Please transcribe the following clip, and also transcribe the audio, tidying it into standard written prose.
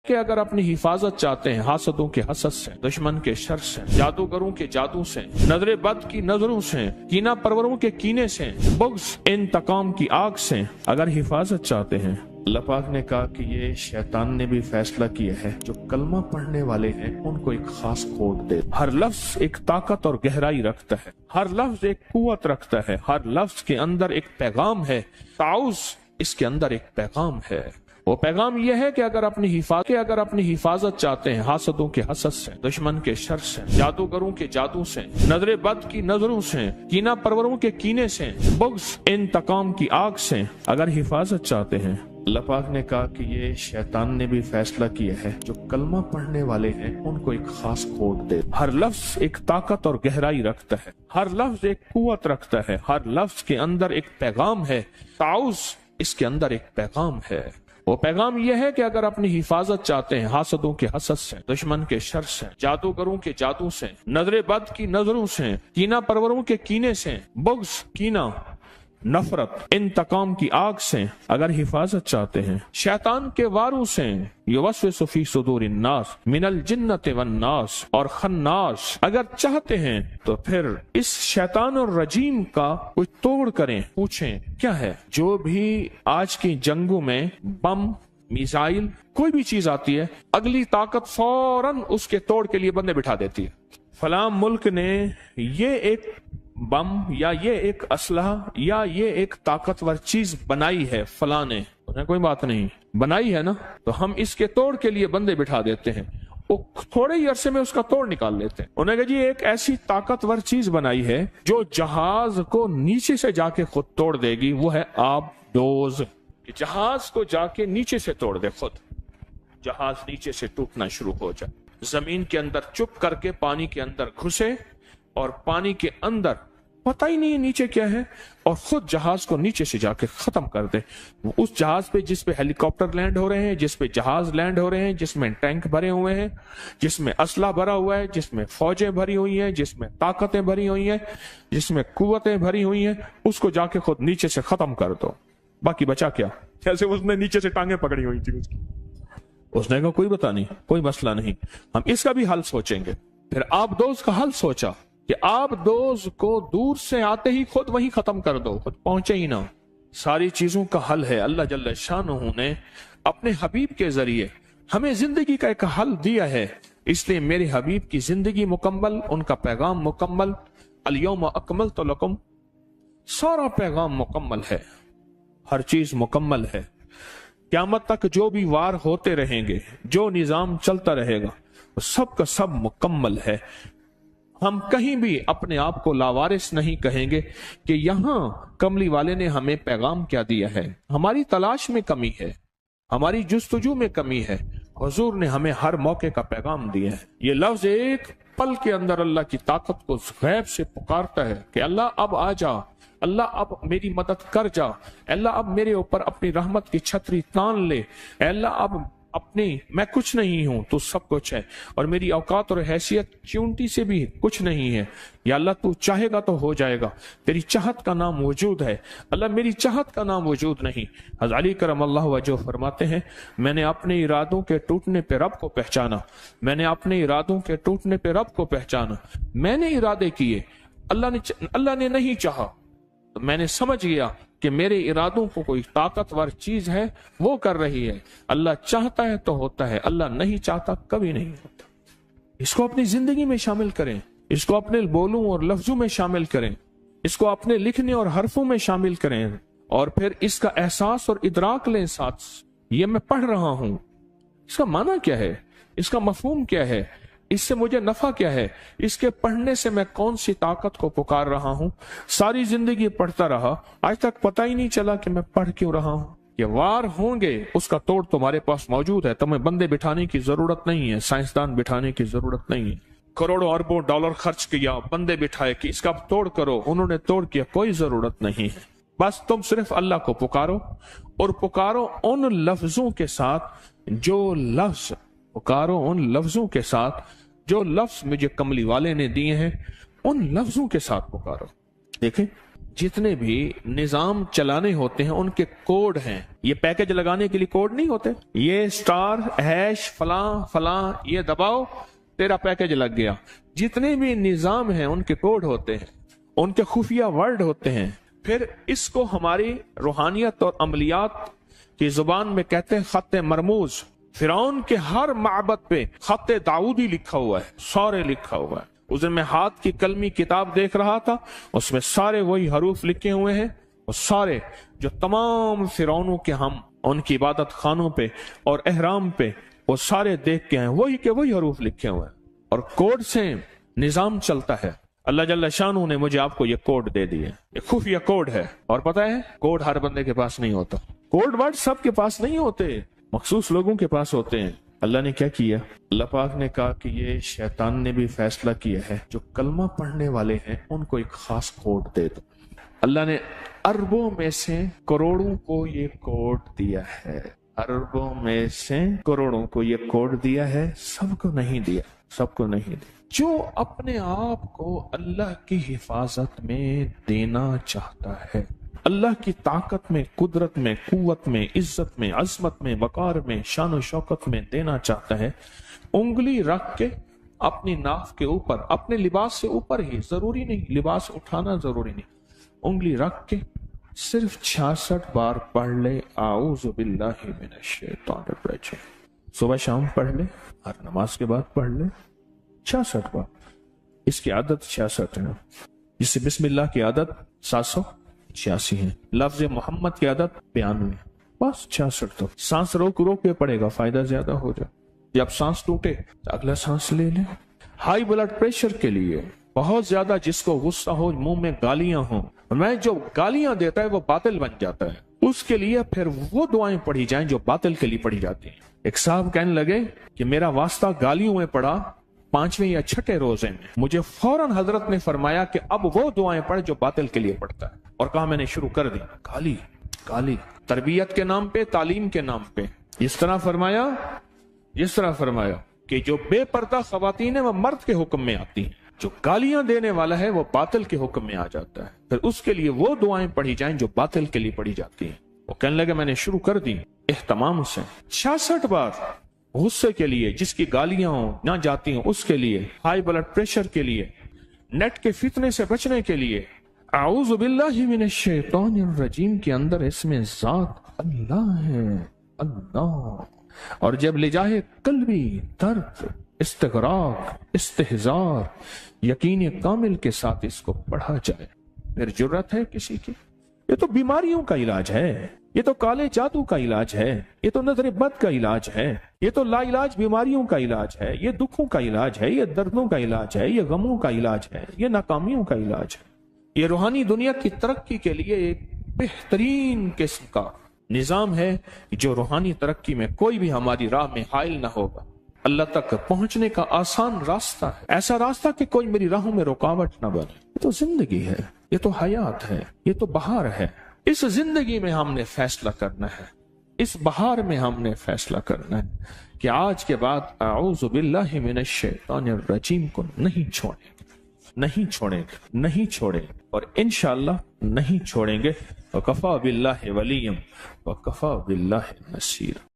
کہ اگر اپنی حفاظت چاہتے ہیں حاسدوں کے حسد سے، دشمن کے شر سے، جادوگروں کے جادو سے، نظر بد کی نظروں سے، کینہ پروروں کے کینے سے، بغض انتقام کی آگ سے اگر حفاظت چاہتے ہیں، اللہ پاک نے کہا کہ یہ شیطان نے بھی فیصلہ کیا ہے جو کلمہ پڑھنے والے ہیں ان کو ایک خاص کوڈ دے۔ ہر لفظ ایک طاقت اور گہرائی رکھتا ہے، ہر لفظ ایک قوت رکھتا ہے، ہر لفظ کے اندر ایک پیغام ہے۔ تعوذ اس کے اندر ایک پیغام ہے، وہ پیغام یہ ہے کہ اگر اپنی حفاظت چاہتے ہیں حاسدوں کے حسد سے، دشمن کے شر سے، جادوگروں کے جادو سے، نظر بد کی نظروں سے، کینہ پروروں کے کینے سے، بغض انتقام کی آگ سے اگر حفاظت چاہتے ہیں، اللہ پاک نے کہا کہ یہ شیطان نے بھی فیصلہ کیا ہے جو کلمہ پڑھنے والے ہیں ان کو ایک خاص کوڈ دے۔ ہر لفظ ایک طاقت اور گہرائی رکھتا ہے، ہر لفظ ایک قوت رکھتا ہے، ہر لفظ کے اندر ایک پیغام ہے۔ تعوذ اس کے اندر ایک پیغام ہے، وہ پیغام یہ ہے کہ اگر اپنی حفاظت چاہتے ہیں حاسدوں کے حسد سے، دشمن کے شر سے، جادوگروں کے جادو سے، نظر بد کی نظروں سے، کینہ پروروں کے کینے سے، بغض کینہ نفرت انتقام کی آگ سے اگر حفاظت چاہتے ہیں، شیطان کے واروں سے، یوسوس فی صدور الناس من الجنۃ والناس اور خناس اگر چاہتے ہیں تو پھر اس شیطان الرجیم کا کچھ توڑ کریں۔ پوچھیں کیا ہے؟ جو بھی آج کی جنگوں میں بم، میزائل، کوئی بھی چیز آتی ہے، اگلی طاقت فوراً اس کے توڑ کے لیے بندے بٹھا دیتی ہے۔ فلاں ملک نے یہ ایک بم یا یہ ایک اسلحہ یا یہ ایک طاقتور چیز بنائی ہے، فلاں نے، کوئی بات نہیں، بنائی ہے نا، تو ہم اس کے توڑ کے لیے بندے بٹھا دیتے ہیں، وہ تھوڑے ہی عرصے میں اس کا توڑ نکال لیتے ہیں۔ انہوں نے کہا جی ایک ایسی طاقتور چیز بنائی ہے جو جہاز کو نیچے سے جا کے خود توڑ دے گی، وہ ہے آب ڈوز، کہ جہاز کو جا کے نیچے سے توڑ دے، خود جہاز نیچے سے ٹوٹنا شروع ہو جائے، زمین کے اندر چپ کر کے پانی کے اندر گھسے اور پانی کے اندر پتہ ہی نہیں نیچے کیا ہے، اور خود جہاز کو نیچے سے جا کے ختم کر دے۔ اس جہاز پہ جس پہ ہیلی کاپٹر لینڈ ہو رہے ہیں، جس پہ جہاز لینڈ ہو رہے ہیں، جس میں ٹینک بھرے ہوئے ہیں، جس میں اسلحہ بھرا ہوا ہے، جس میں فوجیں بھری ہوئی ہیں، جس میں طاقتیں بھری ہوئی ہیں، جس میں قوتیں بھری ہوئی ہیں، اس کو جا کے خود نیچے سے ختم کر دو، باقی بچا کیا؟ جیسے اس نے نیچے سے ٹانگیں پکڑی ہوئی تھی اس نے کہا کوئی بتا نہیں، کوئی مسئلہ نہیں، ہم اس کا بھی حل سوچیں گے۔ پھر آپ دوز کا حل سوچا کہ آپ دوز کو دور سے آتے ہی خود وہیں ختم کر دو، خود پہنچے ہی نہ۔ ساری چیزوں کا حل ہے اللہ جل شانہ نے اپنے حبیب کے ذریعے ہمیں زندگی کا ایک حل دیا ہے، اس لیے میرے حبیب کی زندگی مکمل، ان کا پیغام مکمل، الیوم اکملت لکم، سارا پیغام مکمل ہے، ہر چیز مکمل ہے۔ قیامت تک جو بھی وار ہوتے رہیں گے، جو نظام چلتا رہے گا، وہ سب کا سب مکمل ہے۔ ہم کہیں بھی اپنے آپ کو لاوارث نہیں کہیں گے کہ یہاں کملی والے نے ہمیں پیغام کیا دیا ہے۔ ہماری تلاش میں کمی ہے، ہماری جستجو میں کمی ہے، حضور نے ہمیں ہر موقع کا پیغام دیا ہے۔ یہ لفظ ایک پل کے اندر اللہ کی طاقت کو غیب سے پکارتا ہے کہ اللہ اب آ جا، اللہ اب میری مدد کر جا، اللہ اب میرے اوپر اپنی رحمت کی چھتری تان لے، اللہ اب میں کچھ نہیں ہوں، تو سب کچھ ہے، اور میری اوقات اور حیثیت چونٹی سے بھی کچھ نہیں ہے، یا اللہ تو چاہے گا تو ہو جائے گا، تیری چاہت کا نام وجود ہے، اللہ میری چاہت کا نام وجود نہیں۔ حضرت علی کرم اللہ وجہ فرماتے ہیں میں نے اپنے ارادوں کے ٹوٹنے پہ رب کو پہچانا، میں نے اپنے ارادوں کے ٹوٹنے پہ رب کو پہچانا، میں نے ارادے کیے، اللہ نے نہیں چاہا، تو میں نے سمجھ گیا کہ میرے ارادوں کو کوئی طاقتور چیز ہے وہ کر رہی ہے، اللہ چاہتا ہے تو ہوتا ہے، اللہ نہیں چاہتا کبھی نہیں ہوتا۔ اس کو اپنی زندگی میں شامل کریں، اس کو اپنے بولوں اور لفظوں میں شامل کریں، اس کو اپنے لکھنے اور حرفوں میں شامل کریں، اور پھر اس کا احساس اور ادراک لیں ساتھ، یہ میں پڑھ رہا ہوں، اس کا معنی کیا ہے، اس کا مفہوم کیا ہے، اس سے مجھے نفع کیا ہے، اس کے پڑھنے سے میں کون سی طاقت کو پکار رہا ہوں۔ ساری زندگی پڑھتا رہا، آج تک پتہ ہی نہیں چلا کہ میں پڑھ کیوں رہا ہوں۔ یہ وار ہوں گے، اس کا توڑ تمہارے پاس موجود ہے، تمہیں بندے بٹھانے کی ضرورت نہیں ہے، سائنسدان بٹھانے کی ضرورت نہیں ہے، کروڑوں اربوں ڈالر خرچ کیا، بندے بٹھائے کہ اس کا توڑ کرو، انہوں نے توڑ کیا، کوئی ضرورت نہیں ہے۔ بس تم صرف اللہ کو پکارو، اور پکارو ان لفظوں کے ساتھ جو لفظ مجھے کملی والے نے دیے ہیں، ان لفظوں کے ساتھ پکارو۔ دیکھیں جتنے بھی نظام چلانے ہوتے ہیں ان کے کوڈ ہیں. یہ پیکج لگانے کے لیے کوڈ نہیں ہوتے. یہ اسٹار ہیش فلاں فلاں یہ دباؤ تیرا پیکج لگ گیا. جتنے بھی نظام ہیں ان کے کوڈ ہوتے ہیں, ان کے خفیہ ورڈ ہوتے ہیں. پھر اس کو ہماری روحانیت اور عملیات کی زبان میں کہتے ہیں خط مرموز. فرعون کے ہر معبد پہ خط داؤدی لکھا ہوا ہے, سارے لکھا ہوا ہے. اس دن میں ہاتھ کی قلمی کتاب دیکھ رہا تھا, اس میں سارے وہی حروف لکھے ہوئے ہیں. اور سارے جو تمام فرعونوں کے ہم ان کی عبادت خانوں پہ اور احرام پہ وہ سارے دیکھ کے ہیں, وہی کے وہی حروف لکھے ہوئے ہیں. اور کوڈ سے نظام چلتا ہے. اللہ جل شانہ نے مجھے آپ کو یہ کوڈ دے دیے, یہ خفیہ کوڈ ہے. اور پتہ ہے کوڈ ہر بندے کے پاس نہیں ہوتا. کوڈ ورڈ سب کے پاس نہیں ہوتے, مخصوص لوگوں کے پاس ہوتے ہیں. اللہ نے کیا کیا؟ اللہ پاک نے کہا کہ یہ شیطان نے بھی فیصلہ کیا ہے جو کلمہ پڑھنے والے ہیں ان کو ایک خاص کوڈ دے دو. اللہ نے اربوں میں سے کروڑوں کو یہ کوڈ دیا ہے. اربوں میں سے کروڑوں کو یہ کوڈ دیا ہے, سب کو نہیں دیا, سب کو نہیں دیا. جو اپنے آپ کو اللہ کی حفاظت میں دینا چاہتا ہے, اللہ کی طاقت میں, قدرت میں, قوت میں, عزت میں, عظمت میں, وقار میں, شان و شوکت میں دینا چاہتا ہے, انگلی رکھ کے اپنی ناف کے اوپر, اپنے لباس سے اوپر ہی, ضروری نہیں لباس اٹھانا ضروری نہیں, انگلی رکھ کے صرف 66 بار پڑھ لے اعوذ باللہ من الشیطان الرجیم. صبح شام پڑھ لے, ہر نماز کے بعد پڑھ لے 66 بار. اس کی عادت 66 ہے. جس سے بسم اللہ کی عادت 786 ہے, لفظ محمد کی عادت 92, بس 66. تو سانس روک کے پڑے گا, فائدہ زیادہ ہو جائے. جب سانس ٹوٹے تو اگلا سانس لے لے. ہائی بلڈ پریشر کے لیے بہت زیادہ جس کو غصہ ہو, منہ میں گالیاں ہوں, میں جو گالیاں دیتا ہے وہ باطل بن جاتا ہے, اس کے لیے پھر وہ دعائیں پڑھی جائیں جو باطل کے لیے پڑھی جاتی ہیں. ایک صاحب کہنے لگے کہ میرا واسطہ گالیوں میں پڑا 5ویں یا 6 روزے میں. مجھے فوراً حضرت نے فرمایا کہ اب وہ دعائیں پڑھ جو باطل کے لیے پڑھتا ہے, اور کہا میں نے شروع کر دی گالی گالی, تربیت کے نام پہ, تعلیم کے نام پہ. اس طرح فرمایا کہ جو بے پردہ خواتین ہیں وہ مرد کے حکم میں آتی ہیں, جو گالیاں دینے والا ہے وہ باطل کے حکم میں آ جاتا ہے. پھر اس کے لیے وہ دعائیں پڑھی جائیں جو باطل کے لیے پڑھی جاتی ہیں. وہ کہنے لگے میں نے شروع کر دی اہتمام سے 66 بار. غصے کے لیے, جس کی گالیاں نہ جاتی ہیں اس کے لیے, ہائی بلڈ پریشر کے لیے, نیٹ کے فتنے سے بچنے کے لیے. اعوذ باللہ من الشیطان الرجیم کے اندر اس میں ذات اللہ ہے, اللہ. اور جب لے جائے قلبی درد, استغراق, استحزار, یقین کامل کے ساتھ اس کو پڑھا جائے, پھر جرت ہے کسی کی. یہ تو بیماریوں کا علاج ہے, یہ تو کالے جادو کا علاج ہے, یہ تو نظر بد کا علاج ہے, یہ تو لا علاج بیماریوں کا علاج ہے, یہ دکھوں کا علاج ہے, یہ دردوں کا علاج ہے, یہ غموں کا علاج ہے, یہ ناکامیوں کا علاج ہے. یہ روحانی دنیا کی ترقی کے لیے ایک بہترین قسم کا نظام ہے جو روحانی ترقی میں کوئی بھی ہماری راہ میں حائل نہ ہوگا. اللہ تک پہنچنے کا آسان راستہ ہے, ایسا راستہ کہ کوئی میری راہوں میں رکاوٹ نہ بنے. یہ تو زندگی ہے, یہ تو حیات ہے, یہ تو بہار ہے. اس زندگی میں ہم نے فیصلہ کرنا ہے, اس بہار میں ہم نے فیصلہ کرنا ہے کہ آج کے بعد اعوذ باللہ من الشیطان الرجیم کو نہیں چھوڑیں گے, نہیں چھوڑیں گے, نہیں چھوڑیں گے, اور انشاءاللہ نہیں چھوڑیں گے. وکفا باللہ ولیم وکفا باللہ نصیر.